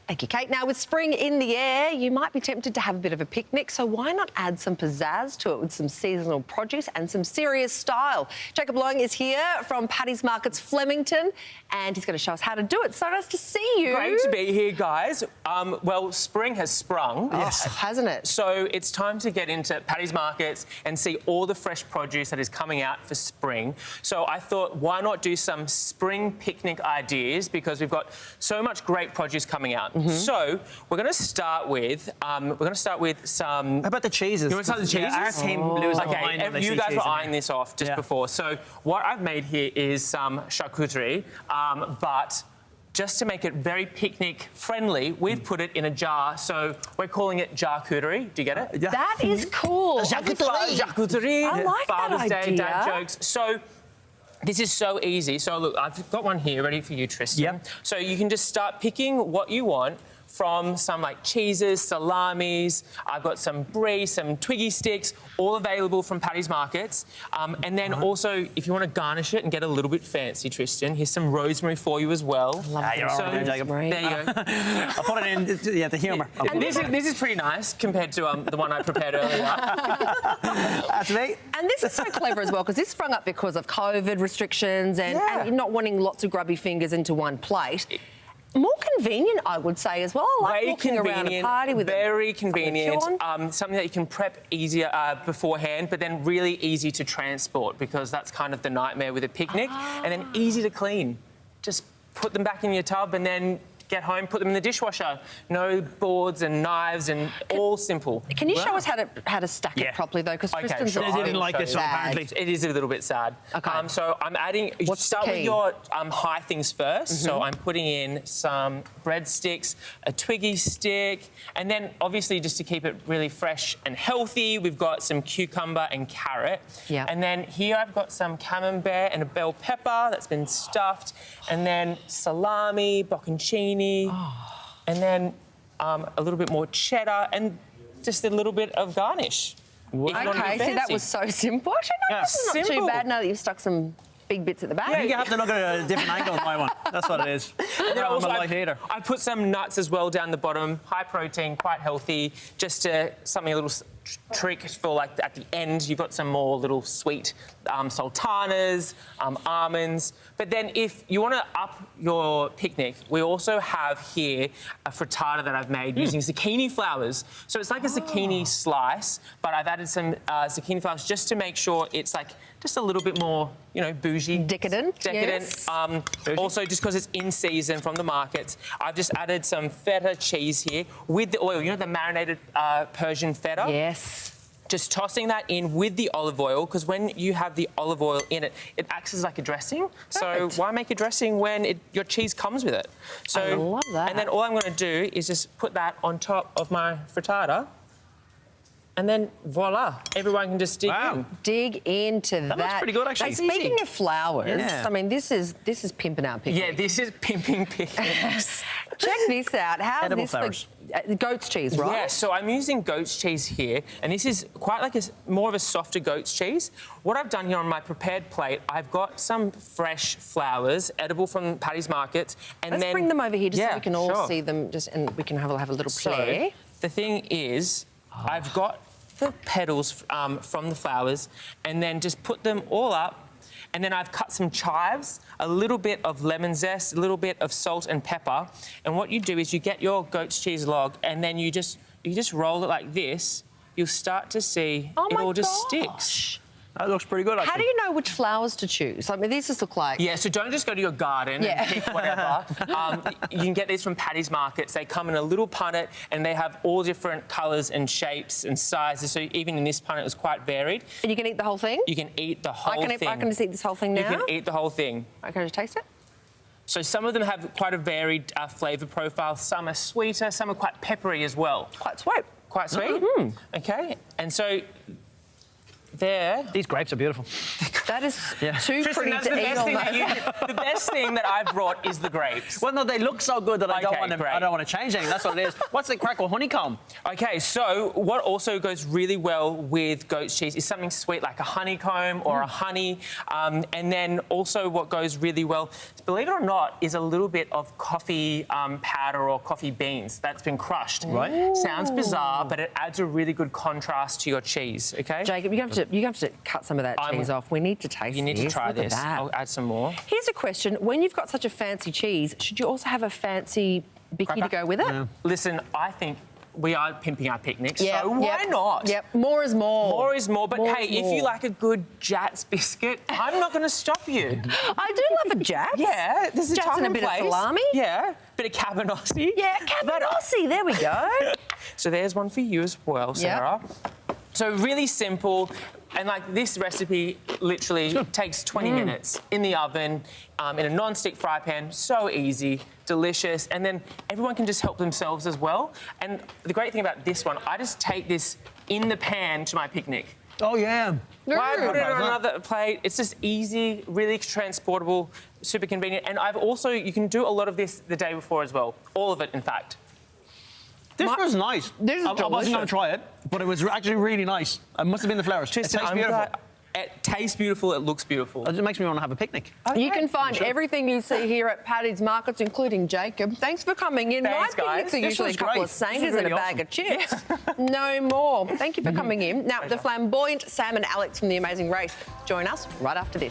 Thank you, Kate. Now, with spring in the air, you might be tempted to have a bit of a picnic, so why not add some pizzazz to it with some seasonal produce and some serious style? Jacob Long is here from Paddy's Markets Flemington, and he's going to show us how to do it. So nice to see you. Great to be here, guys. Well, spring has sprung. Yes. Hasn't it? So it's time to get into Paddy's Markets and see all the fresh produce that is coming out for spring. So I thought, why not do some spring picnic ideas, because we've got so much great produce coming out. So we're going to start with some. How about the cheeses? You want to start with the cheeses? Yeah, our team loses their mind when they you see guys cheese were in eyeing there. this off just before. So what I've made here is some charcuterie, but just to make it very picnic friendly, we've put it in a jar. So we're calling it charcuterie. Do you get it? Yeah. That is cool. Charcuterie. I like that Father's Day, idea. dad jokes. So this is so easy. So look, I've got one here ready for you, Tristan. Yep. So you can just start picking what you want from some like cheeses, salamis. I've got some brie, some Twiggy sticks, all available from Paddy's Markets. And then also, if you want to garnish it and get a little bit fancy, Tristan, here's some rosemary for you as well. You're all right, Jacob. There you go. I'll put it in, the humour. And this is pretty nice compared to the one I prepared earlier. That's me. And this is so clever as well, because this sprung up because of COVID restrictions and not wanting lots of grubby fingers into one plate. More convenient, I would say, as well. I like walking around a party with very convenient. Something that you can prep easier beforehand, but then really easy to transport, because that's kind of the nightmare with a picnic. And then easy to clean. Just put them back in your tub and then get home, put them in the dishwasher. No boards and knives and all simple. Can you show us how to stack it properly, though? Because Tristan's sure. They didn't like this one, apparently. It is a little bit sad. Okay. So I'm adding... Start with your high things first. So I'm putting in some breadsticks, a Twiggy stick, and then obviously just to keep it really fresh and healthy, we've got some cucumber and carrot. Yeah. And then here I've got some camembert and a bell pepper that's been stuffed, and then salami, bocconcini, and then a little bit more cheddar and just a little bit of garnish. Okay, see, that was so simple. Actually, no, this is not too bad now that you've stuck some big bits at the back. I think you have to look at a different angle on my one. That's what it is. And then also, I'm a light eater. I put some nuts as well down the bottom, high protein, quite healthy, just something a little trick for like at the end. You've got some more little sweet sultanas, almonds. But then if you want to up your picnic, we also have here a frittata that I've made using zucchini flowers. So it's like a zucchini slice, but I've added some zucchini flowers just to make sure it's like just a little bit more, you know, bougie. Decadent. Yes. Also, just because it's in season from the markets, I've just added some feta cheese here with the oil. You know, the marinated Persian feta? Yes. Just tossing that in with the olive oil, because when you have the olive oil in it, it acts as like a dressing. Perfect. So why make a dressing when your cheese comes with it? So, I love that. And then all I'm going to do is just put that on top of my frittata. And then voila, everyone can just dig in. Dig into that. That looks pretty good, actually. And speaking of flowers, Yeah. I mean, this is pimping our picnic. Yeah, this is pimping picnic. Check this out. How's Edible this? flowers. The goat's cheese, right? Yeah, so I'm using goat's cheese here, and this is quite like more of a softer goat's cheese. What I've done here on my prepared plate, I've got some fresh flowers, edible from Paddy's Markets, and Let's bring them over here just so we can all sure. see them, and we can have a little play. So the thing is, I've got the petals from the flowers, and then just put them all up. And then I've cut some chives, a little bit of lemon zest, a little bit of salt and pepper. And what you do is you get your goat's cheese log, and then you just roll it like this. You'll start to see it all just sticks. That looks pretty good, actually. How do you know which flowers to choose? I mean, these just look like... Yeah, so don't just go to your garden and pick whatever. You can get these from Paddy's Markets. They come in a little punnet, and they have all different colours and shapes and sizes. So even in this punnet, it's quite varied. And you can eat the whole thing? You can eat the whole thing. I can just eat this whole thing now? You can eat the whole thing. Can I just taste it? So some of them have quite a varied flavour profile. Some are sweeter, some are quite peppery as well. Quite sweet. Quite sweet? Okay. And so there... These grapes are beautiful. That is too Tristan, pretty that's to the eat best, thing almost. the best thing that I've brought is the grapes. Well, no, they look so good that I don't want to. great. I don't want to change anything. That's what it is. What's the crack with honeycomb? Okay, so what also goes really well with goat's cheese is something sweet like a honeycomb or a honey. And then also what goes really well, believe it or not, is a little bit of coffee powder or coffee beans that's been crushed. Right. Sounds bizarre, but it adds a really good contrast to your cheese, okay? Jacob, you have to cut some of that cheese off. We need to taste You need to try Look at this. that. I'll add some more. Here's a question. When you've got such a fancy cheese, should you also have a fancy bicky to go with it? Yeah. Listen, I think we are pimping our picnics, Yep, so why yep, not? Yep, more is more. More is more, but More hey, is if more. you like a good Jats biscuit, I'm not going to stop you. I do love a Jats. Yeah, there's a Jats time and a and bit of place. salami. Yeah, bit of cabanossi. Yeah, cabanossi. There we go. So there's one for you as well, Sarah. So really simple, and like this recipe literally takes 20 minutes in the oven, in a non-stick fry pan. So easy, delicious, and then everyone can just help themselves as well. And the great thing about this one, I just take this in the pan to my picnic. Oh yeah. Why put it on another plate? It's just easy, really transportable, super convenient. And I've also, you can do a lot of this the day before as well. All of it, in fact. This was nice. This is I wasn't going to delicious. try it, but it was actually really nice. It must have been the flowers. Tristan, it tastes I'm beautiful. glad- It tastes beautiful, it looks beautiful. It just makes me want to have a picnic. You can find everything you see here at Paddy's Markets, including Jacob. Thanks for coming in. Thanks, My picnics guys. are This usually a was couple great. of This was sangers and a really bag of chips. No more. Thank you for coming in. Now, the flamboyant Sam and Alex from The Amazing Race join us right after this.